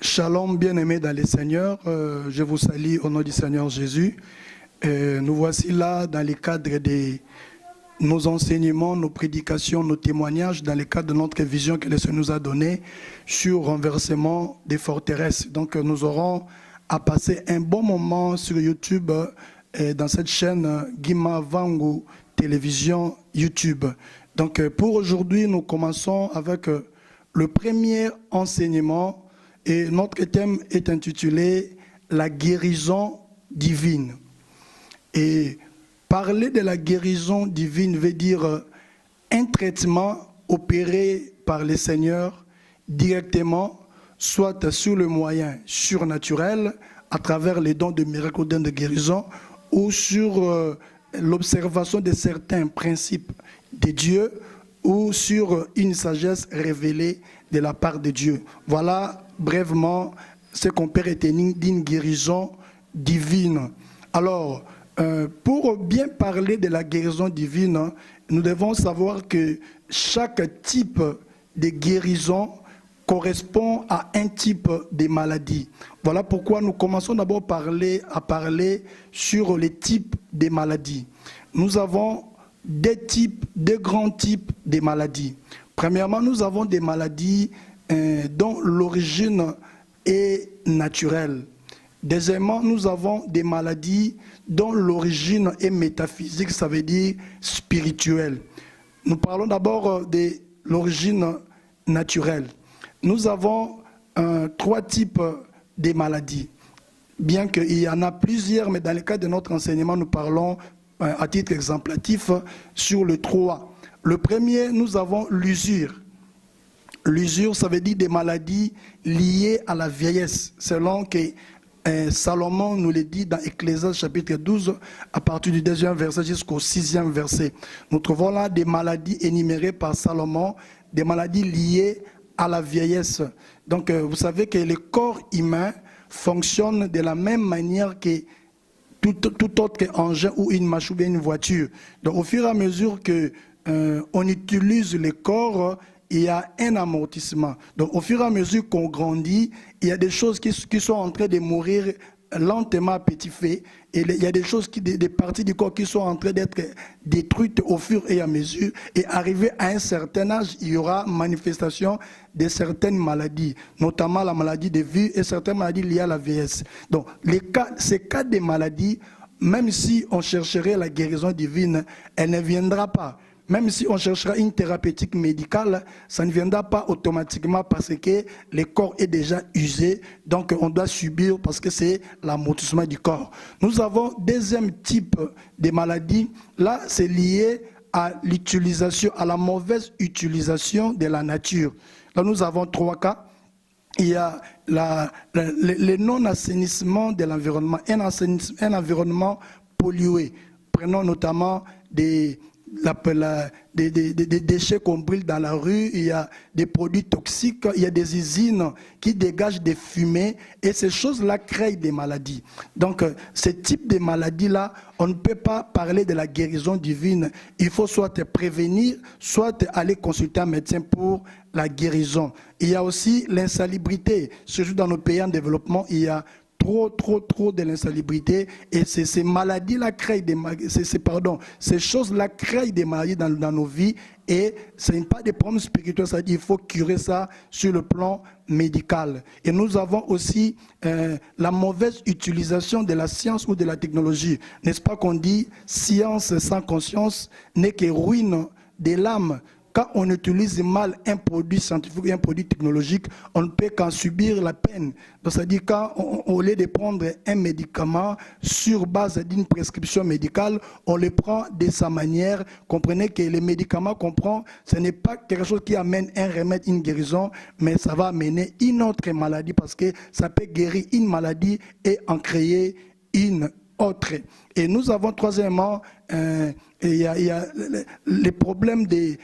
Shalom, bien-aimés dans le Seigneur, je vous salue au nom du Seigneur Jésus. Nous voici là dans le cadre de nos enseignements, nos prédications, nos témoignages, dans le cadre de notre vision que le Seigneur nous a donnée sur renversement des forteresses. Donc nous aurons à passer un bon moment sur YouTube, dans cette chaîne Guima Vangu Télévision YouTube. Donc pour aujourd'hui, nous commençons avec le premier enseignement. Et notre thème est intitulé « La guérison divine ». Et parler de la guérison divine veut dire un traitement opéré par le Seigneur directement, soit sur le moyen surnaturel, à travers les dons de miracles ou dons de guérison, ou sur l'observation de certains principes de Dieu, ou sur une sagesse révélée de la part de Dieu. Voilà brièvement ce qu'on peut retenir d'une guérison divine. Alors, pour bien parler de la guérison divine, nous devons savoir que chaque type de guérison correspond à un type de maladie. Voilà pourquoi nous commençons d'abord à parler sur les types de maladies. Nous avons deux grands types de maladies. Premièrement, nous avons des maladies dont l'origine est naturelle. Deuxièmement, nous avons des maladies dont l'origine est métaphysique, ça veut dire spirituelle. Nous parlons d'abord de l'origine naturelle. Nous avons trois types de maladies, bien qu'il y en a plusieurs, mais dans le cadre de notre enseignement, nous parlons à titre exemplatif sur le 3. Le premier, nous avons l'usure. L'usure, ça veut dire des maladies liées à la vieillesse, selon que Salomon nous le dit dans Ecclésiaste chapitre 12, à partir du 2e verset jusqu'au 6e verset. Nous trouvons là des maladies énumérées par Salomon, des maladies liées à la vieillesse. Donc, vous savez que le corps humain fonctionne de la même manière que tout autre engin ou une machine ou une voiture. Donc, au fur et à mesure que on utilise le corps, il y a un amortissement. Donc au fur et à mesure qu'on grandit, il y a des choses qui sont en train de mourir lentement à petit feu. Et il y a des choses, des parties du corps qui sont en train d'être détruites au fur et à mesure. Et arrivé à un certain âge, il y aura manifestation de certaines maladies, notamment la maladie de vue et certaines maladies liées à la vieillesse. Donc ces cas de maladies, même si on chercherait la guérison divine, elle ne viendra pas. Même si on cherchera une thérapeutique médicale, ça ne viendra pas automatiquement parce que le corps est déjà usé, donc on doit subir parce que c'est l'amortissement du corps. Nous avons deuxième type de maladie, là c'est lié à l'utilisation, à la mauvaise utilisation de la nature. Là nous avons trois cas. Il y a le non-assainissement de l'environnement, un environnement pollué. Prenons notamment des déchets qu'on brûle dans la rue, il y a des produits toxiques, il y a des usines qui dégagent des fumées et ces choses-là créent des maladies. Donc, ce type de maladies-là, on ne peut pas parler de la guérison divine. Il faut soit prévenir, soit aller consulter un médecin pour la guérison. Il y a aussi l'insalubrité. Surtout dans nos pays en développement, il y a trop de l'insalubrité et ces maladies-là créent des ces choses-là créent des maladies dans nos vies et ce n'est pas des problèmes spirituels, c'est-à-dire qu'il faut curer ça sur le plan médical. Et nous avons aussi la mauvaise utilisation de la science ou de la technologie. N'est-ce pas qu'on dit science sans conscience n'est que ruine de l'âme? Quand on utilise mal un produit scientifique et un produit technologique, on ne peut qu'en subir la peine. Donc, c'est-à-dire quand au lieu de prendre un médicament sur base d'une prescription médicale, on le prend de sa manière. Comprenez que les médicaments qu'on prend, ce n'est pas quelque chose qui amène un remède, une guérison, mais ça va amener une autre maladie parce que ça peut guérir une maladie et en créer une autre. Et nous avons troisièmement, il y a les problèmes de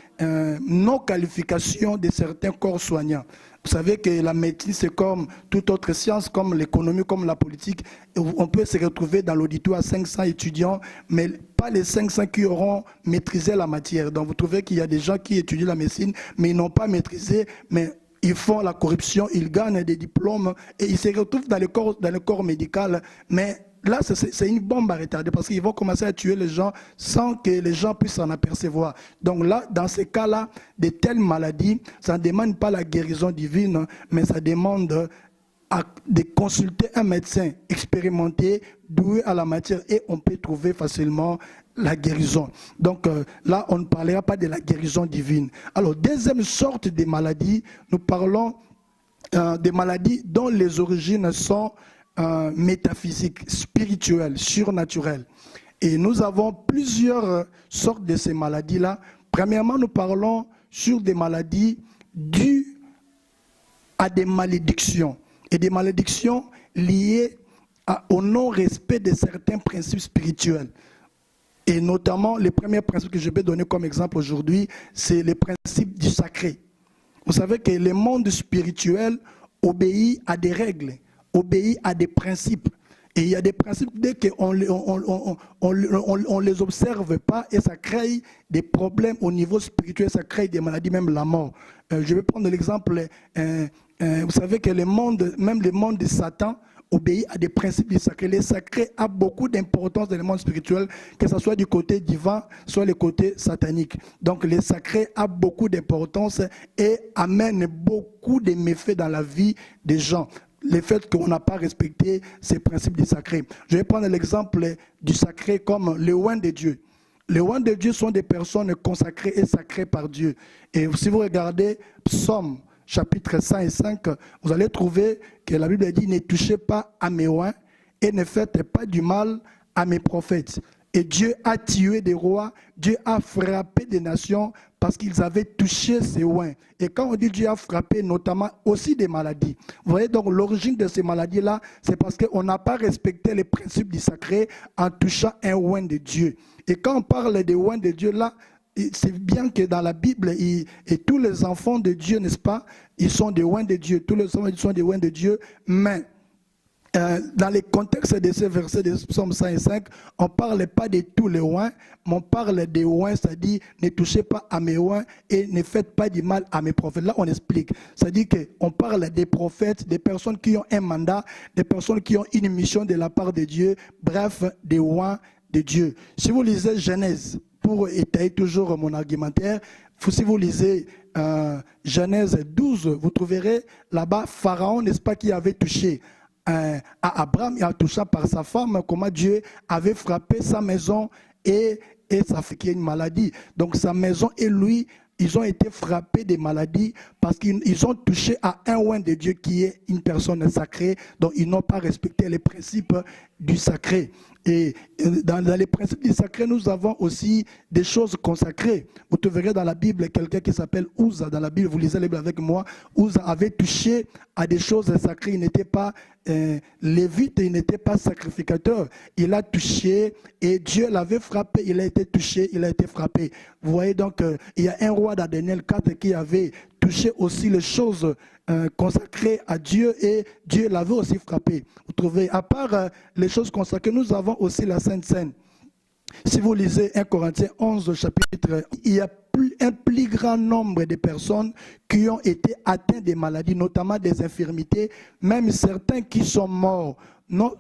non-qualification de certains corps soignants. Vous savez que la médecine, c'est comme toute autre science, comme l'économie, comme la politique. On peut se retrouver dans l'auditoire à 500 étudiants, mais pas les 500 qui auront maîtrisé la matière. Donc vous trouvez qu'il y a des gens qui étudient la médecine, mais ils n'ont pas maîtrisé, mais ils font la corruption, ils gagnent des diplômes et ils se retrouvent dans le corps médical. Mais là, c'est une bombe à retarder parce qu'ils vont commencer à tuer les gens sans que les gens puissent s'en apercevoir. Donc là, dans ces cas-là, de telles maladies, ça ne demande pas la guérison divine, mais ça demande de consulter un médecin expérimenté, doué à la matière, et on peut trouver facilement la guérison. Donc là, on ne parlera pas de la guérison divine. Alors, deuxième sorte de maladie, nous parlons des maladies dont les origines sont métaphysiques, spirituelles, surnaturelles. Et nous avons plusieurs sortes de ces maladies-là. Premièrement, nous parlons sur des maladies dues à des malédictions. Et des malédictions liées au non-respect de certains principes spirituels. Et notamment, les premiers principes que je vais donner comme exemple aujourd'hui, c'est les principes du sacré. Vous savez que le monde spirituel obéit à des règles, obéit à des principes. Et il y a des principes, dès qu'on ne les observe pas, et ça crée des problèmes au niveau spirituel, ça crée des maladies, même la mort. Je vais prendre l'exemple, vous savez que le monde, même le monde de Satan, obéit à des principes du sacré. Le sacré a beaucoup d'importance dans le monde spirituel, que ce soit du côté divin, soit le côté satanique. Donc le sacré a beaucoup d'importance et amène beaucoup de méfaits dans la vie des gens. Le fait qu'on n'a pas respecté ces principes du sacré. Je vais prendre l'exemple du sacré comme les oints de Dieu. Les oints de Dieu sont des personnes consacrées et sacrées par Dieu. Et si vous regardez Psaume, chapitre 105, vous allez trouver que la Bible dit « Ne touchez pas à mes oints et ne faites pas du mal à mes prophètes ». Et Dieu a tué des rois, Dieu a frappé des nations parce qu'ils avaient touché ces oints. Et quand on dit Dieu a frappé, notamment aussi des maladies. Vous voyez donc l'origine de ces maladies-là, c'est parce qu'on n'a pas respecté les principes du sacré en touchant un oint de Dieu. Et quand on parle des oints de Dieu, là, c'est bien que dans la Bible, et tous les enfants de Dieu, n'est-ce pas, ils sont des oints de Dieu. Tous les enfants sont des oints de Dieu, mais dans le contexte de ces versets de Psaume 105, on ne parle pas de tous les oints, mais on parle des oints, c'est-à-dire ne touchez pas à mes oints et ne faites pas du mal à mes prophètes. Là, on explique. C'est-à-dire qu'on parle des prophètes, des personnes qui ont un mandat, des personnes qui ont une mission de la part de Dieu, bref, des oints de Dieu. Si vous lisez Genèse, pour étayer toujours mon argumentaire, si vous lisez Genèse 12, vous trouverez là-bas Pharaon, n'est-ce pas, qui avait touché à Abraham, et en touchant par sa femme, comment Dieu avait frappé sa maison et ça fait qu'il y a une maladie. Donc sa maison et lui, ils ont été frappés des maladies parce qu'ils ont touché à un oint de Dieu qui est une personne sacrée, donc ils n'ont pas respecté les principes du sacré. Et dans les principes du sacré, nous avons aussi des choses consacrées. Vous verrez dans la Bible quelqu'un qui s'appelle Uza. Dans la Bible, vous lisez la Bible avec moi. Uza avait touché à des choses sacrées. Il n'était pas lévite, il n'était pas sacrificateur. Il a touché et Dieu l'avait frappé. Il a été touché, il a été frappé. Vous voyez donc, il y a un roi dans Daniel 4 qui avait touché aussi les choses consacrées à Dieu et Dieu l'avait aussi frappé. Vous trouvez, à part les choses consacrées, nous avons aussi la Sainte Seine. Si vous lisez 1 Corinthiens 11, chapitre, il y a un plus grand nombre de personnes qui ont été atteintes des maladies, notamment des infirmités, même certains qui sont morts. Non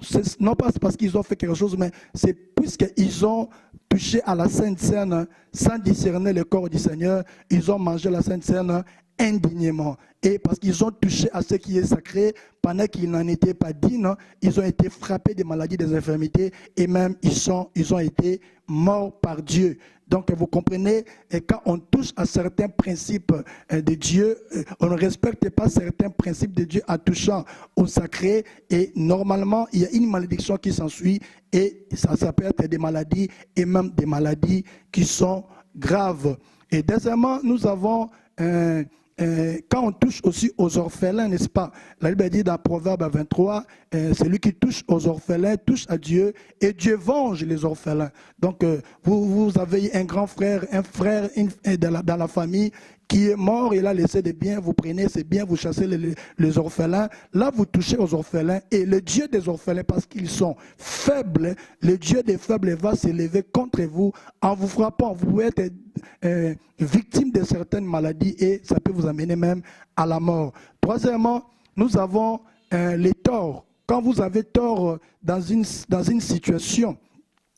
pas parce qu'ils ont fait quelque chose, mais c'est puisqu'ils ont touché à la Sainte Seine sans discerner le corps du Seigneur, ils ont mangé la Sainte Seine indignement. Et parce qu'ils ont touché à ce qui est sacré, pendant qu'ils n'en étaient pas dignes, ils ont été frappés des maladies, des infirmités, et même ils ont été morts par Dieu. Donc vous comprenez, et quand on touche à certains principes de Dieu, on ne respecte pas certains principes de Dieu en touchant au sacré, et normalement il y a une malédiction qui s'ensuit, et ça peut être des maladies, et même des maladies qui sont graves. Et deuxièmement, nous avons quand on touche aussi aux orphelins, n'est-ce pas? La Bible dit dans Proverbe 23, celui qui touche aux orphelins touche à Dieu et Dieu venge les orphelins. Donc vous avez un grand frère, un frère dans la famille qui est mort, il a laissé des biens, vous prenez ces biens, vous chassez les orphelins. Là, vous touchez aux orphelins et le Dieu des orphelins, parce qu'ils sont faibles, le Dieu des faibles va s'élever contre vous en vous frappant. Vous pouvez être victime de certaines maladies et ça peut vous amener même à la mort. Troisièmement, nous avons les torts. Quand vous avez tort dans une situation,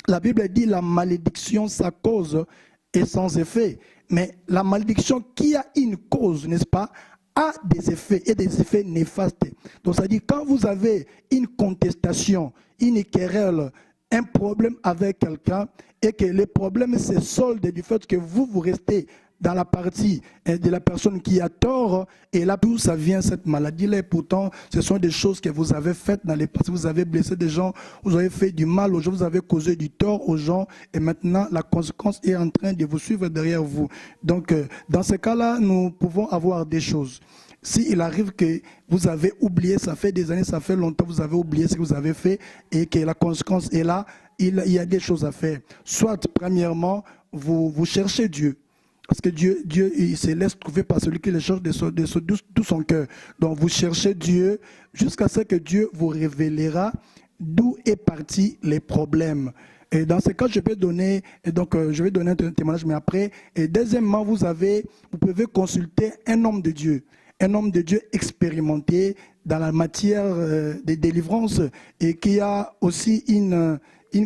la Bible dit la malédiction, sa cause est sans effet. Mais la malédiction qui a une cause, n'est-ce pas, a des effets et des effets néfastes. Donc ça dit quand vous avez une contestation, une querelle, un problème avec quelqu'un et que le problème se solde du fait que vous restez dans la partie de la personne qui a tort, et là d'où ça vient cette maladie-là. Pourtant, ce sont des choses que vous avez faites dans les passés. Vous avez blessé des gens, vous avez fait du mal aux gens, vous avez causé du tort aux gens, et maintenant la conséquence est en train de vous suivre derrière vous. Donc, dans ce cas-là, nous pouvons avoir des choses. S'il arrive que vous avez oublié, ça fait des années, ça fait longtemps, vous avez oublié ce que vous avez fait, et que la conséquence est là, il y a des choses à faire. Soit, premièrement, vous cherchez Dieu. Parce que Dieu il se laisse trouver par celui qui le cherche de tout son cœur. Donc vous cherchez Dieu jusqu'à ce que Dieu vous révélera d'où est parti les problèmes. Et dans ce cas, je vais donner un témoignage, mais après. Et deuxièmement, vous pouvez consulter un homme de Dieu expérimenté dans la matière des délivrances et qui a aussi une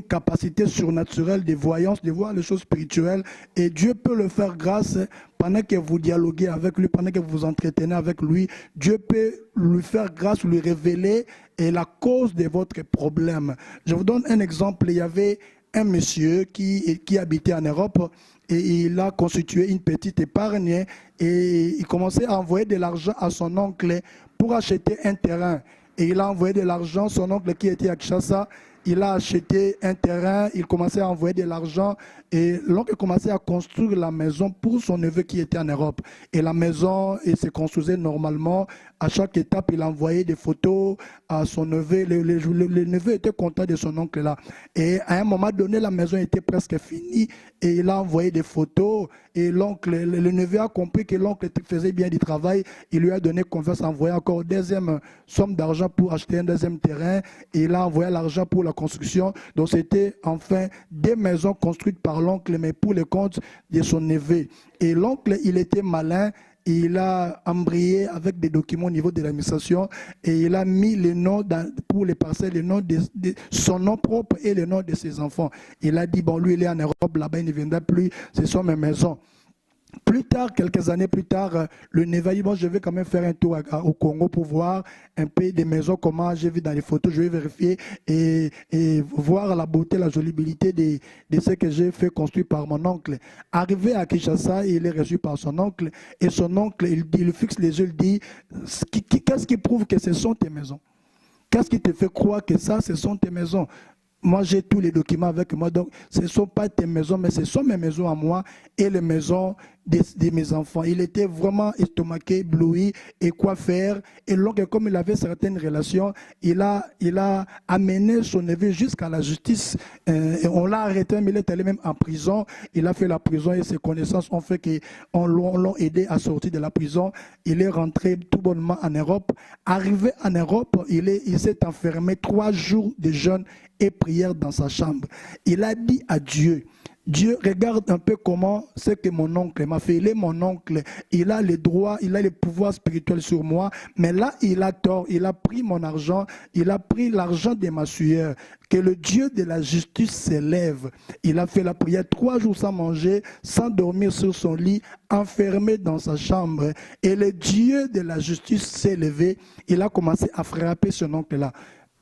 capacité surnaturelle de voyance, de voir les choses spirituelles. Et Dieu peut le faire grâce, pendant que vous dialoguez avec lui, pendant que vous vous entretenez avec lui, Dieu peut lui faire grâce, lui révéler la cause de votre problème. Je vous donne un exemple. Il y avait un monsieur qui habitait en Europe et il a constitué une petite épargne et il commençait à envoyer de l'argent à son oncle pour acheter un terrain. Et il a envoyé de l'argent, son oncle qui était à Kinshasa, il a acheté un terrain, il commençait à envoyer de l'argent et l'oncle commençait à construire la maison pour son neveu qui était en Europe. Et la maison se construisait normalement. À chaque étape, il envoyait des photos à son neveu. Le neveu était content de son oncle là. Et à un moment donné, la maison était presque finie et il a envoyé des photos. Et l'oncle, le neveu a compris que l'oncle faisait bien du travail. Il lui a donné confiance, envoyé encore une deuxième somme d'argent pour acheter un deuxième terrain. Et il a envoyé l'argent pour la construction. Donc c'était enfin des maisons construites par l'oncle, mais pour le compte de son neveu. Et l'oncle, il était malin. Il a embrayé avec des documents au niveau de l'administration et il a mis le nom pour les parcelles, le nom de son nom propre et le nom de ses enfants. Il a dit, bon, lui, il est en Europe, là-bas, il ne viendra plus, ce sont mes maisons. Plus tard, quelques années plus tard, le neveu a dit, bon, je vais quand même faire un tour au Congo pour voir un peu des maisons, comment j'ai vu dans les photos, je vais vérifier et voir la beauté, la jolibilité de ce que j'ai fait construire par mon oncle. Arrivé à Kinshasa, il est reçu par son oncle et son oncle, il fixe les yeux, il dit, qu'est-ce qui prouve que ce sont tes maisons? Qu'est-ce qui te fait croire que ça, ce sont tes maisons? Moi, j'ai tous les documents avec moi, donc ce ne sont pas tes maisons, mais ce sont mes maisons à moi et les maisons de mes enfants. Il était vraiment estomaqué, ébloui, et quoi faire. Et donc, comme il avait certaines relations, il a amené son neveu jusqu'à la justice. Et on l'a arrêté, mais il est allé même en prison. Il a fait la prison et ses connaissances ont fait qu'on l'ont aidé à sortir de la prison. Il est rentré tout bonnement en Europe. Arrivé en Europe, il s'est enfermé 3 jours de jeûne et prière dans sa chambre. Il a dit à Dieu, Dieu, regarde un peu comment c'est que mon oncle m'a fait. Il est mon oncle, il a les droits, il a les pouvoirs spirituels sur moi, mais là, il a tort, il a pris mon argent, il a pris l'argent de ma sueur. Que le Dieu de la justice s'élève. Il a fait la prière 3 jours sans manger, sans dormir sur son lit, enfermé dans sa chambre. Et le Dieu de la justice s'est levé, il a commencé à frapper son oncle-là.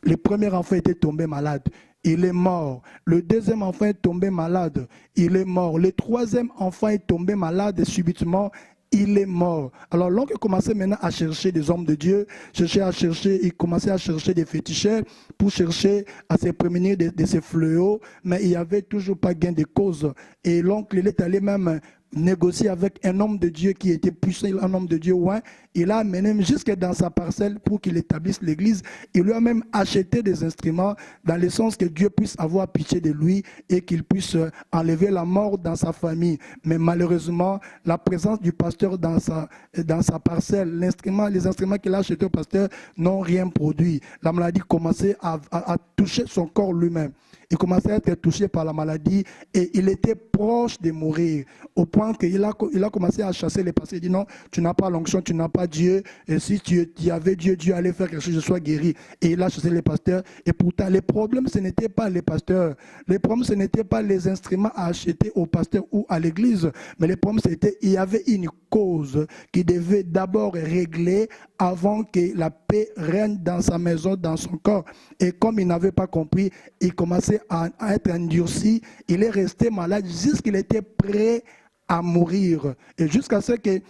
Le premier enfant était tombé malade. Il est mort. Le deuxième enfant est tombé malade. Il est mort. Le troisième enfant est tombé malade subitement. Il est mort. Alors l'oncle commençait maintenant à chercher des hommes de Dieu, il commençait à chercher des féticheurs pour chercher à se prémunir de ces fléaux, mais il n'y avait toujours pas gain de cause. Et l'oncle, il est allé même négocier avec un homme de Dieu qui était puissant, un homme de Dieu ouin. Il l'a amené jusque dans sa parcelle pour qu'il établisse l'église. Il lui a même acheté des instruments dans le sens que Dieu puisse avoir pitié de lui et qu'il puisse enlever la mort dans sa famille. Mais malheureusement, la présence du pasteur dans sa parcelle, les instruments qu'il a achetés au pasteur n'ont rien produit. La maladie commençait à toucher son corps lui-même. il commençait à être touché par la maladie et il était proche de mourir. Au point qu'il a commencé à chasser les pasteurs. Il dit non, tu n'as pas l'onction, tu n'as pas Dieu. Et si tu y avais Dieu, Dieu allait faire quelque chose, je sois guéri. Et il a chassé les pasteurs. Et pourtant, les problèmes, ce n'était pas les pasteurs. Les problèmes, ce n'était pas les instruments à acheter aux pasteurs ou à l'église. Mais les problèmes, c'était qu'il y avait une cause qui devait d'abord régler avant que la paix règne dans sa maison, dans son corps. Et comme il n'avait pas compris, il commençait à être endurci. Il est resté malade jusqu'il était prêt à mourir. Et jusqu'à ce que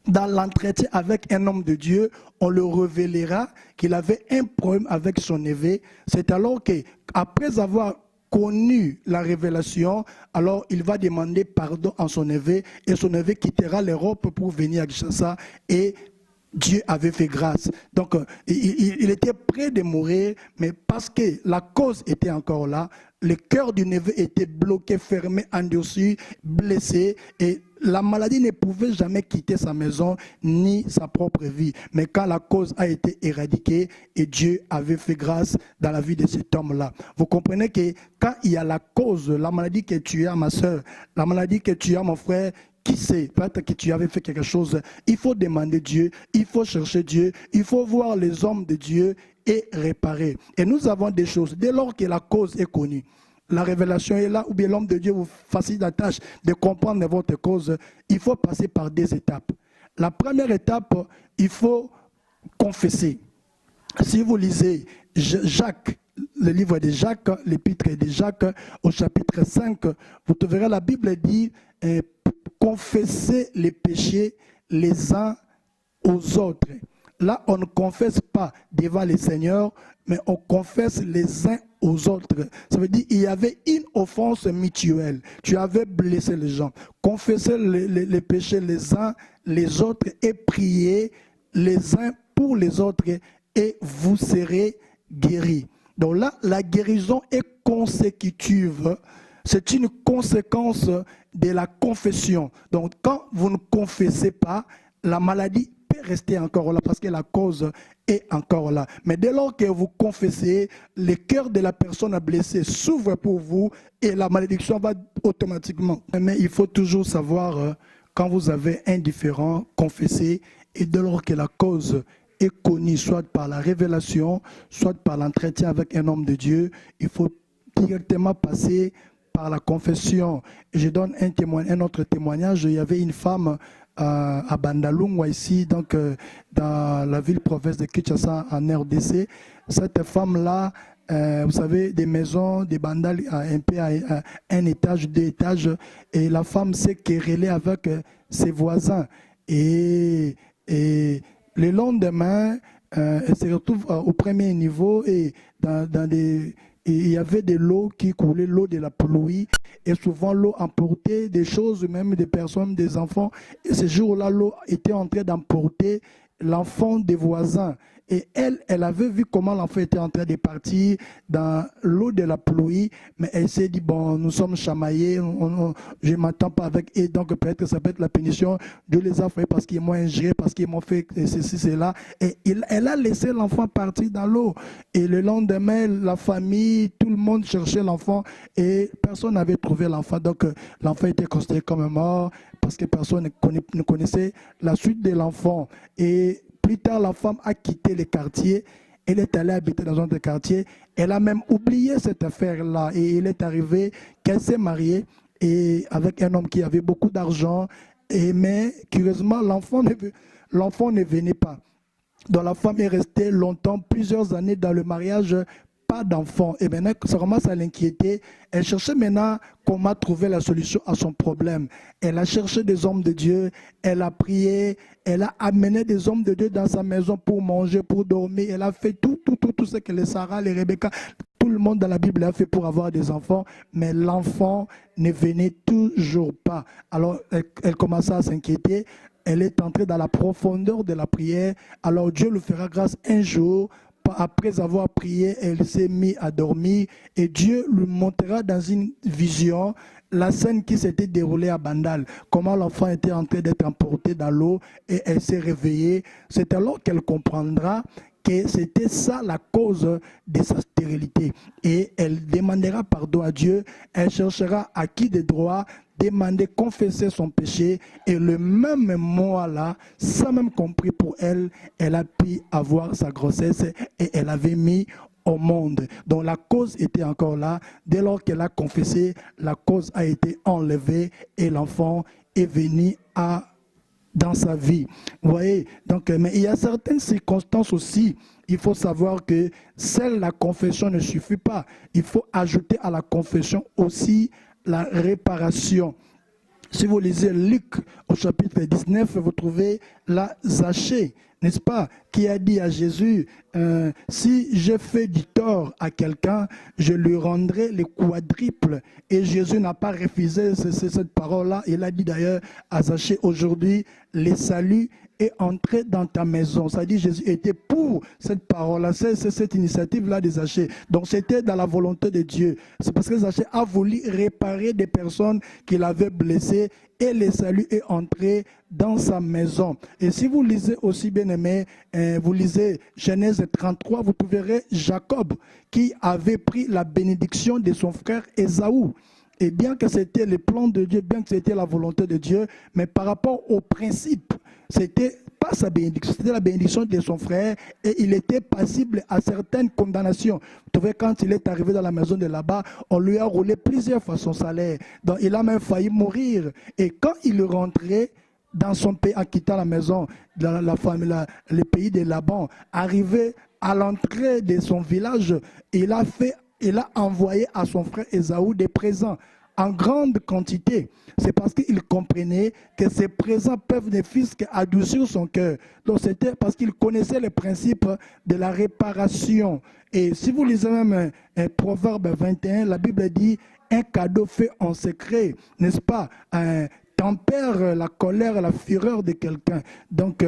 dans l'entretien avec un homme de Dieu, on le révélera qu'il avait un problème avec son neveu. C'est alors qu'après avoir connu la révélation, alors il va demander pardon à son neveu et son neveu quittera l'Europe pour venir à Kinshasa et Dieu avait fait grâce. Donc, il était prêt de mourir, mais parce que la cause était encore là, le cœur du neveu était bloqué, fermé, endurci, blessé, et la maladie ne pouvait jamais quitter sa maison ni sa propre vie. Mais quand la cause a été éradiquée, et Dieu avait fait grâce dans la vie de cet homme-là. Vous comprenez que quand il y a la cause, la maladie que tu as, ma soeur, la maladie que tu as, mon frère, qui sait, peut-être que tu avais fait quelque chose, il faut demander Dieu, il faut chercher Dieu, il faut voir les hommes de Dieu et réparer. Et nous avons des choses, dès lors que la cause est connue, la révélation est là, ou bien l'homme de Dieu vous facilite la tâche de comprendre votre cause, il faut passer par des étapes. La première étape, il faut confesser. Si vous lisez Jacques, le livre de Jacques, l'épître de Jacques, au chapitre 5, vous verrez la Bible dit confessez les péchés les uns aux autres. Là, on ne confesse pas devant le Seigneur, mais on confesse les uns aux autres. Ça veut dire qu'il y avait une offense mutuelle. Tu avais blessé les gens. Confessez les péchés les uns les autres et priez les uns pour les autres et vous serez guéris. Donc là, la guérison est consécutive. C'est une conséquence de la confession. Donc quand vous ne confessez pas, la maladie peut rester encore là parce que la cause est encore là. Mais dès lors que vous confessez, le cœur de la personne blessée s'ouvre pour vous et la malédiction va automatiquement. Mais il faut toujours savoir, quand vous avez un différend, confesser, et dès lors que la cause est connue, soit par la révélation, soit par l'entretien avec un homme de Dieu, il faut directement passer par la confession. Et je donne un autre témoignage. Il y avait une femme à Bandalungwa ici, donc dans la ville-province de Kinshasa en RDC. Cette femme-là, vous savez, des maisons, des bandals un peu à un étage, 2 étages, et la femme s'est querellée avec ses voisins. Et le lendemain, elle se retrouve au premier niveau et et il y avait de l'eau qui coulait, l'eau de la pluie, et souvent l'eau emportait des choses, même des personnes, des enfants. Et ce jour-là, l'eau était en train d'emporter l'enfant des voisins. Et elle avait vu comment l'enfant était en train de partir dans l'eau de la pluie, mais elle s'est dit, bon, nous sommes chamaillés, je ne m'attends pas avec, et donc peut-être que ça peut être la punition, Dieu les a fait parce qu'ils m'ont injuré, parce qu'ils m'ont fait ceci, cela. Et elle a laissé l'enfant partir dans l'eau. Et le lendemain, la famille, tout le monde cherchait l'enfant, et personne n'avait trouvé l'enfant. Donc l'enfant était considéré comme mort, parce que personne ne connaissait la suite de l'enfant. Et plus tard, la femme a quitté le quartier. Elle est allée habiter dans un autre quartier. Elle a même oublié cette affaire-là. Et il est arrivé qu'elle s'est mariée et avec un homme qui avait beaucoup d'argent. Mais curieusement, l'enfant ne venait pas. Donc la femme est restée longtemps, plusieurs années dans le mariage, pas d'enfant. Et maintenant, ça commence à l'inquiéter. Elle cherchait maintenant comment trouver la solution à son problème. Elle a cherché des hommes de Dieu, elle a prié, elle a amené des hommes de Dieu dans sa maison pour manger, pour dormir. Elle a fait tout ce que les Sarah, les Rebecca, tout le monde dans la Bible a fait pour avoir des enfants. Mais l'enfant ne venait toujours pas. Alors, elle commença à s'inquiéter. Elle est entrée dans la profondeur de la prière. Alors, Dieu lui fera grâce un jour. Après avoir prié, elle s'est mise à dormir et Dieu lui montrera dans une vision la scène qui s'était déroulée à Bandal, comment l'enfant était en train d'être emporté dans l'eau et elle s'est réveillée. C'est alors qu'elle comprendra que c'était ça la cause de sa stérilité. Et elle demandera pardon à Dieu, elle cherchera à qui de droit, demander, confesser son péché, et le même mois-là, sans même compris pour elle, elle a pu avoir sa grossesse et elle avait mis au monde. Donc la cause était encore là. Dès lors qu'elle a confessé, la cause a été enlevée et l'enfant est venu dans sa vie. Vous voyez, donc, mais il y a certaines circonstances aussi. Il faut savoir que seule la confession ne suffit pas. Il faut ajouter à la confession aussi la réparation. Si vous lisez Luc au chapitre 19, vous trouvez là Zachée, n'est-ce pas, qui a dit à Jésus, si j'ai fait du tort à quelqu'un, je lui rendrai le quadruple. Et Jésus n'a pas refusé cette parole-là. Il a dit d'ailleurs à Zachée, aujourd'hui, le salut est entré dans ta maison. Ça dit, Jésus était pour cette parole-là, c'est cette initiative-là de Zachée. Donc c'était dans la volonté de Dieu. C'est parce que Zachée a voulu réparer des personnes qu'il avait blessées et le salut est entré dans sa maison. Et si vous lisez aussi, bien aimé, vous lisez Genèse 33, vous trouverez Jacob qui avait pris la bénédiction de son frère Ésaü. Et bien que c'était le plan de Dieu, bien que c'était la volonté de Dieu, mais par rapport au principe, c'était pas sa bénédiction, c'était la bénédiction de son frère et il était passible à certaines condamnations. Vous trouvez, quand il est arrivé dans la maison de là-bas, on lui a roulé plusieurs fois son salaire. Donc il a même failli mourir. Et quand il rentrait dans son pays, en quittant la maison, la famille, le pays de Laban, arrivé à l'entrée de son village, il a envoyé à son frère Ésaü des présents en grande quantité. C'est parce qu'il comprenait que ces présents peuvent ne fût-ce qu'adoucir son cœur. Donc c'était parce qu'il connaissait le principe de la réparation. Et si vous lisez même Proverbe 21, la Bible dit un cadeau fait en secret, n'est-ce pas, tempère la colère, la fureur de quelqu'un. Donc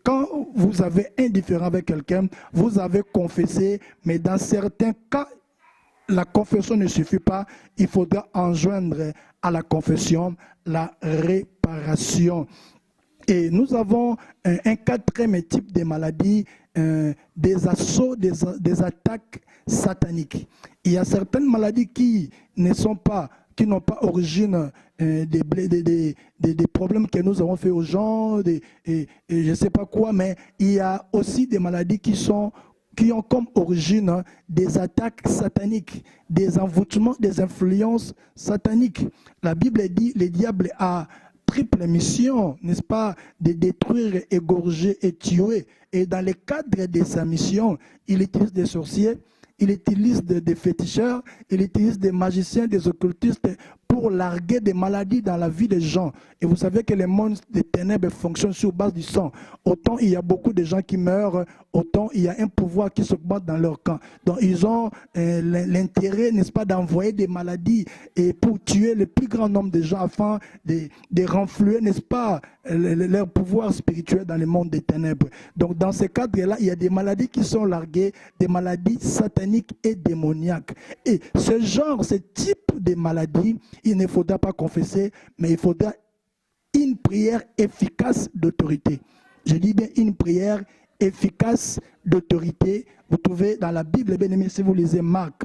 quand vous avez un différend avec quelqu'un, vous avez confessé, mais dans certains cas, la confession ne suffit pas, il faudra enjoindre à la confession la réparation. Et nous avons un quatrième type de maladie, des assauts, des attaques sataniques. Il y a certaines maladies qui n'ont pas origine des problèmes que nous avons fait aux gens, et je ne sais pas quoi, mais il y a aussi des maladies qui ont comme origine des attaques sataniques, des envoûtements, des influences sataniques. La Bible dit, le diable a triple mission, n'est-ce pas, de détruire, égorger et tuer. Et dans le cadre de sa mission, il utilise des sorciers, il utilise des féticheurs, il utilise des magiciens, des occultistes pour larguer des maladies dans la vie des gens. Et vous savez que le monde des ténèbres fonctionne sur base du sang. Autant il y a beaucoup de gens qui meurent, autant il y a un pouvoir qui s'augmente dans leur camp. Donc ils ont l'intérêt, n'est-ce pas, d'envoyer des maladies et pour tuer le plus grand nombre de gens afin de renflouer, n'est-ce pas, leur pouvoir spirituel dans le monde des ténèbres. Donc dans ce cadre-là, il y a des maladies qui sont larguées, des maladies sataniques et démoniaques. Et ce type de maladie, il ne faudra pas confesser, mais il faudra une prière efficace d'autorité. Je dis bien une prière efficace d'autorité. Vous trouvez dans la Bible, bien aimé, si vous lisez Marc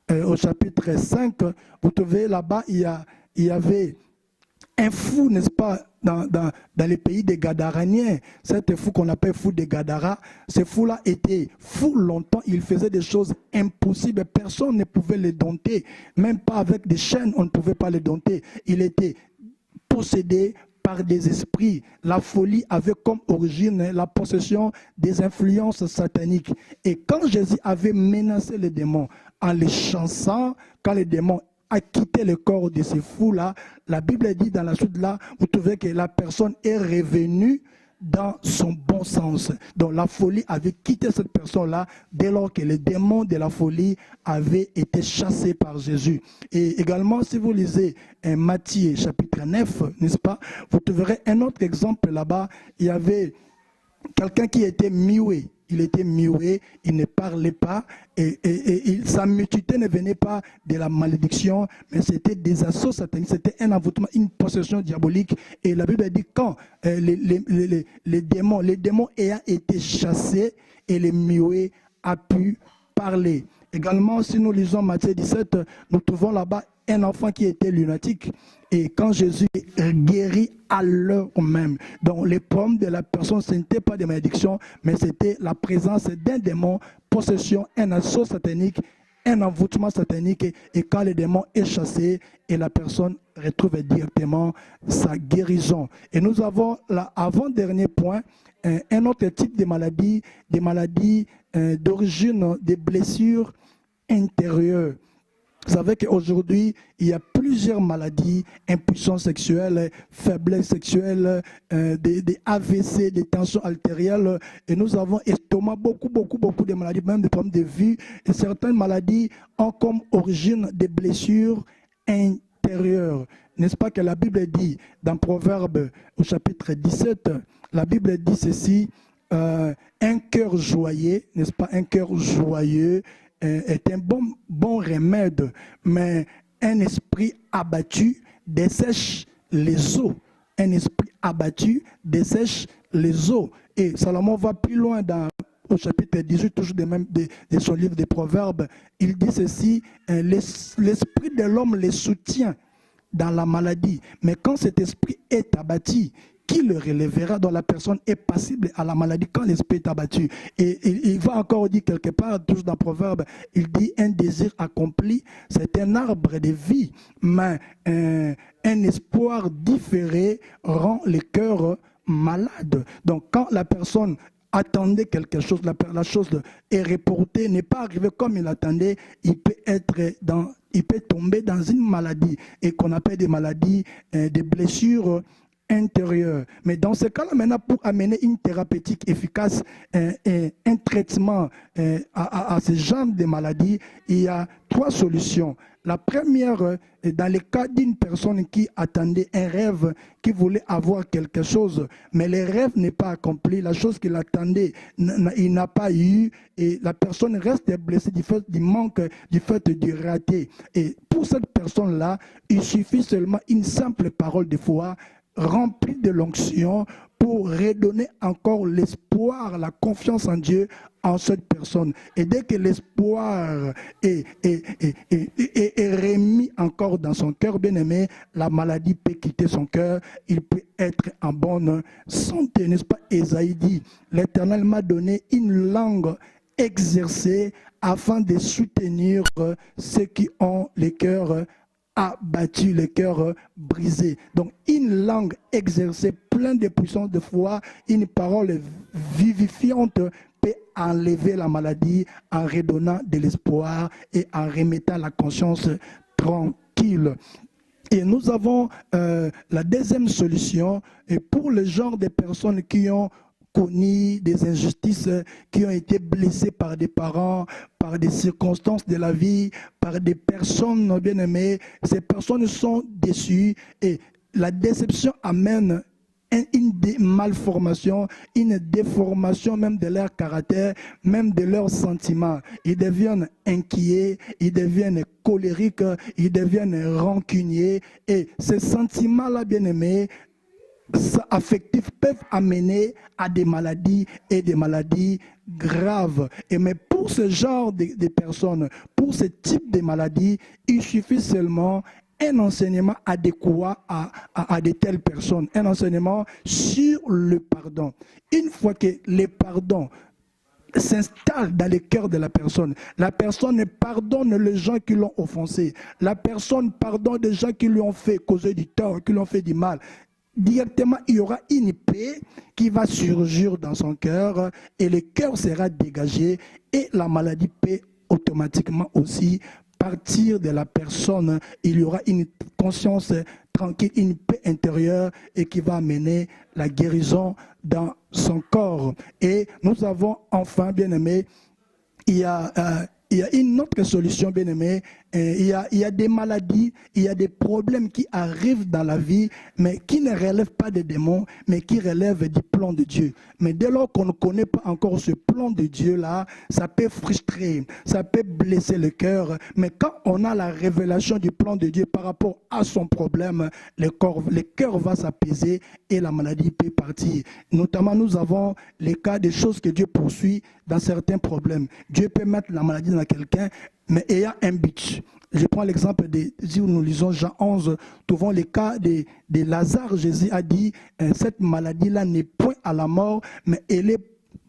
au chapitre 5, vous trouvez là-bas, il y avait un fou, n'est-ce pas, dans les pays des Gadaraniens. Cet fou qu'on appelle fou des Gadara, ce fou-là était fou longtemps, il faisait des choses impossibles, personne ne pouvait le dompter, même pas avec des chaînes, on ne pouvait pas le dompter. Il était possédé par des esprits. La folie avait comme origine la possession des influences sataniques. Et quand Jésus avait menacé les démons en les chassant, quand les démons a quitté le corps de ces fous-là, la Bible dit dans la suite là, vous trouvez que la personne est revenue dans son bon sens. Donc la folie avait quitté cette personne-là dès lors que les démons de la folie avaient été chassés par Jésus. Et également, si vous lisez Matthieu chapitre 9, n'est-ce pas, vous trouverez un autre exemple là-bas. Il y avait quelqu'un qui était muet. il était muet, il ne parlait pas, et sa mutuité ne venait pas de la malédiction, mais c'était des assauts sataniques, c'était un envoûtement, une possession diabolique. Et la Bible dit quand les démons ayant été chassés, et le muet a pu parler. Également, si nous lisons Matthieu 17, nous trouvons là-bas un enfant qui était lunatique. Et quand Jésus guérit à l'heure même, donc les problèmes de la personne, ce n'était pas des malédictions, mais c'était la présence d'un démon, possession, un assaut satanique, un envoûtement satanique. Et quand le démon est chassé, et la personne retrouve directement sa guérison. Et nous avons l'avant-dernier point, un autre type de maladie, des maladies d'origine des blessures intérieures. Vous savez qu'aujourd'hui, il y a plusieurs maladies, impuissance sexuelle, faiblesse sexuelle, des AVC, des tensions artérielles. Et nous avons estomac, beaucoup de maladies, même des problèmes de vue. Et certaines maladies ont comme origine des blessures intérieures. N'est-ce pas que la Bible dit, dans Proverbe au chapitre 17, la Bible dit ceci, un cœur joyeux, n'est-ce pas, un cœur joyeux, est un bon remède, mais un esprit abattu dessèche les eaux. Un esprit abattu dessèche les eaux. Et Salomon va plus loin au chapitre 18, toujours de son livre des Proverbes. Il dit ceci, l'esprit de l'homme les soutient dans la maladie. Mais quand cet esprit est abattu, qui le relèvera, dont la personne est passible à la maladie quand l'esprit est abattu. Et il va encore dire quelque part, toujours dans Proverbe, il dit un désir accompli, c'est un arbre de vie, mais un espoir différé rend le cœur malade. Donc quand la personne attendait quelque chose, la chose est reportée, n'est pas arrivée comme il attendait, il peut tomber dans une maladie, et qu'on appelle des maladies, des blessures intérieure. Mais dans ce cas-là, maintenant, pour amener une thérapeutique efficace, un traitement à ce genre de maladies, il y a 3 solutions. La première, dans le cas d'une personne qui attendait un rêve, qui voulait avoir quelque chose, mais le rêve n'est pas accompli, la chose qu'il attendait, il n'a pas eu, et la personne reste blessée du fait du manque, du fait du raté. Et pour cette personne-là, il suffit seulement une simple parole de foi, rempli de l'onction, pour redonner encore l'espoir, la confiance en Dieu en cette personne. Et dès que l'espoir est remis encore dans son cœur bien-aimé, la maladie peut quitter son cœur, il peut être en bonne santé. N'est-ce pas? Ésaïe dit, l'Éternel m'a donné une langue exercée afin de soutenir ceux qui ont les cœurs abattu, le cœur brisé. Donc une langue exercée, pleine de puissance de foi, une parole vivifiante peut enlever la maladie en redonnant de l'espoir et en remettant la conscience tranquille. Et nous avons la deuxième solution, et pour le genre de personnes qui ont connu des injustices, qui ont été blessés par des parents, par des circonstances de la vie, par des personnes bien-aimées. Ces personnes sont déçues, et la déception amène une malformation, une déformation même de leur caractère, même de leurs sentiments. Ils deviennent inquiets, ils deviennent colériques, ils deviennent rancuniers, et ces sentiments-là, bien-aimés, affectifs, peuvent amener à des maladies, et des maladies graves. Mais pour ce genre de personnes, pour ce type de maladies, il suffit seulement un enseignement adéquat à de telles personnes, un enseignement sur le pardon. Une fois que le pardon s'installe dans le cœur de la personne pardonne les gens qui l'ont offensé, la personne pardonne des gens qui lui ont fait causer du tort, qui lui ont fait du mal. Directement, il y aura une paix qui va surgir dans son cœur, et le cœur sera dégagé, et la maladie peut automatiquement aussi partir de la personne. Il y aura une conscience tranquille, une paix intérieure, et qui va amener la guérison dans son corps. Et nous avons enfin, bien aimé, il y a il y a une autre solution, bien aimé. Il y a des maladies, il y a des problèmes qui arrivent dans la vie, mais qui ne relèvent pas des démons, mais qui relèvent du plan de Dieu. Mais dès lors qu'on ne connaît pas encore ce plan de Dieu-là, ça peut frustrer, ça peut blesser le cœur. Mais quand on a la révélation du plan de Dieu par rapport à son problème, le cœur va s'apaiser et la maladie peut partir. Notamment, nous avons les cas des choses que Dieu poursuit dans certains problèmes. Dieu peut mettre la maladie dans quelqu'un, mais ayant un but. Je prends l'exemple si nous lisons Jean 11, nous trouvons les cas de Lazare. Jésus a dit, cette maladie-là n'est point à la mort, mais elle est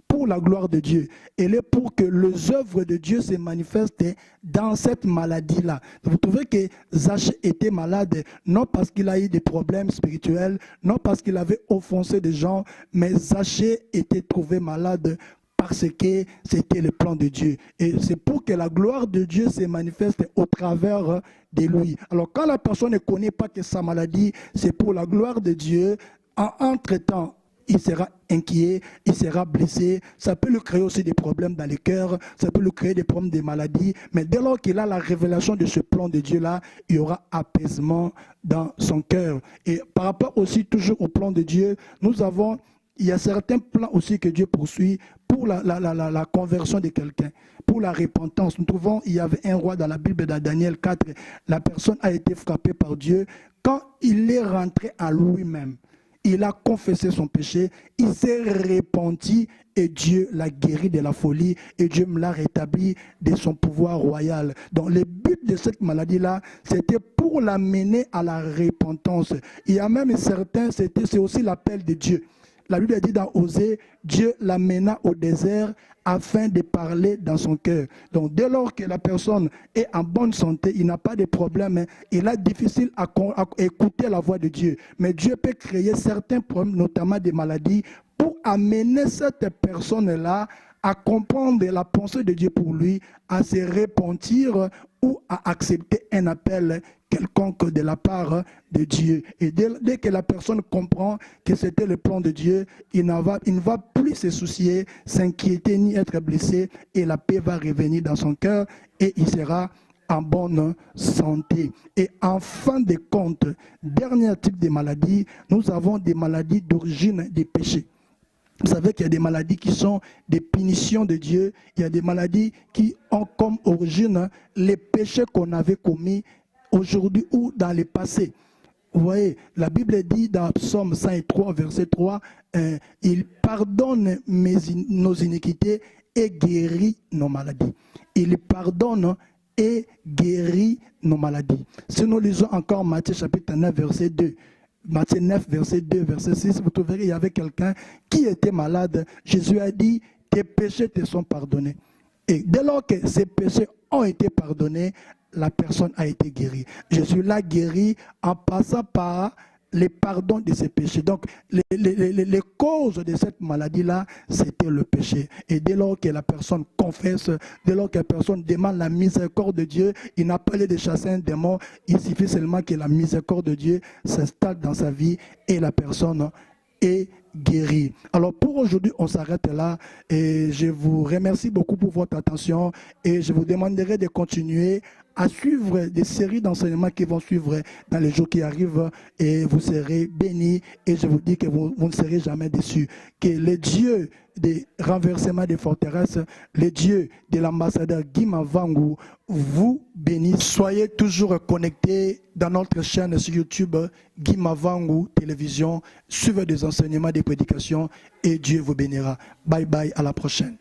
pour la gloire de Dieu. Elle est pour que les œuvres de Dieu se manifestent dans cette maladie-là. Vous trouvez que Zachée était malade, non parce qu'il a eu des problèmes spirituels, non parce qu'il avait offensé des gens, mais Zachée était trouvé malade parce que c'était le plan de Dieu. Et c'est pour que la gloire de Dieu se manifeste au travers de lui. Alors quand la personne ne connaît pas que sa maladie, c'est pour la gloire de Dieu, entre-temps, il sera inquiet, il sera blessé. Ça peut lui créer aussi des problèmes dans le cœur, ça peut lui créer des problèmes de maladie. Mais dès lors qu'il a la révélation de ce plan de Dieu-là, il y aura apaisement dans son cœur. Et par rapport aussi toujours au plan de Dieu, il y a certains plans aussi que Dieu poursuit pour la conversion de quelqu'un, pour la repentance. Nous trouvons, il y avait un roi dans la Bible, dans Daniel 4, la personne a été frappée par Dieu. Quand il est rentré à lui-même, il a confessé son péché, il s'est repenti et Dieu l'a guéri de la folie et Dieu me l'a rétabli de son pouvoir royal. Donc le but de cette maladie-là, c'était pour l'amener à la repentance. Il y a même certains, c'est aussi l'appel de Dieu. La Bible dit dans Osée, Dieu l'amena au désert afin de parler dans son cœur. Donc dès lors que la personne est en bonne santé, il n'a pas de problème, il est difficile à écouter la voix de Dieu. Mais Dieu peut créer certains problèmes, notamment des maladies, pour amener cette personne-là à comprendre la pensée de Dieu pour lui, à se repentir ou à accepter un appel quelconque de la part de Dieu. Et dès que la personne comprend que c'était le plan de Dieu, il ne va plus se soucier, s'inquiéter ni être blessé, et la paix va revenir dans son cœur et il sera en bonne santé. Et en fin de compte, dernier type de maladie, nous avons des maladies d'origine des péchés. Vous savez qu'il y a des maladies qui sont des punitions de Dieu. Il y a des maladies qui ont comme origine les péchés qu'on avait commis aujourd'hui ou dans le passé. Vous voyez, la Bible dit dans Psaume 103, verset 3, il pardonne nos iniquités et guérit nos maladies. Il pardonne et guérit nos maladies. Si nous lisons encore Matthieu chapitre 9, verset 2, Matthieu 9, verset 2, verset 6, vous trouverez qu'il y avait quelqu'un qui était malade. Jésus a dit, tes péchés te sont pardonnés. Et dès lors que ces péchés ont été pardonnés, la personne a été guérie. Jésus l'a guéri en passant par les pardons de ses péchés. Donc, les causes de cette maladie-là, c'était le péché. Et dès lors que la personne confesse, dès lors que la personne demande la miséricorde de Dieu, il n'a pas lieu de chasser un démon, il suffit seulement que la miséricorde de Dieu s'installe dans sa vie et la personne est guérie. Alors pour aujourd'hui, on s'arrête là et je vous remercie beaucoup pour votre attention et je vous demanderai de continuer à suivre des séries d'enseignements qui vont suivre dans les jours qui arrivent et vous serez bénis et je vous dis que vous ne serez jamais déçus. Que le Dieu des renversements des forteresses, le Dieu de l'ambassadeur Guy Mavangu vous bénisse. Soyez toujours connectés dans notre chaîne sur YouTube Guy Mavangu Télévision. Suivez des enseignements, des prédications et Dieu vous bénira. Bye bye, à la prochaine.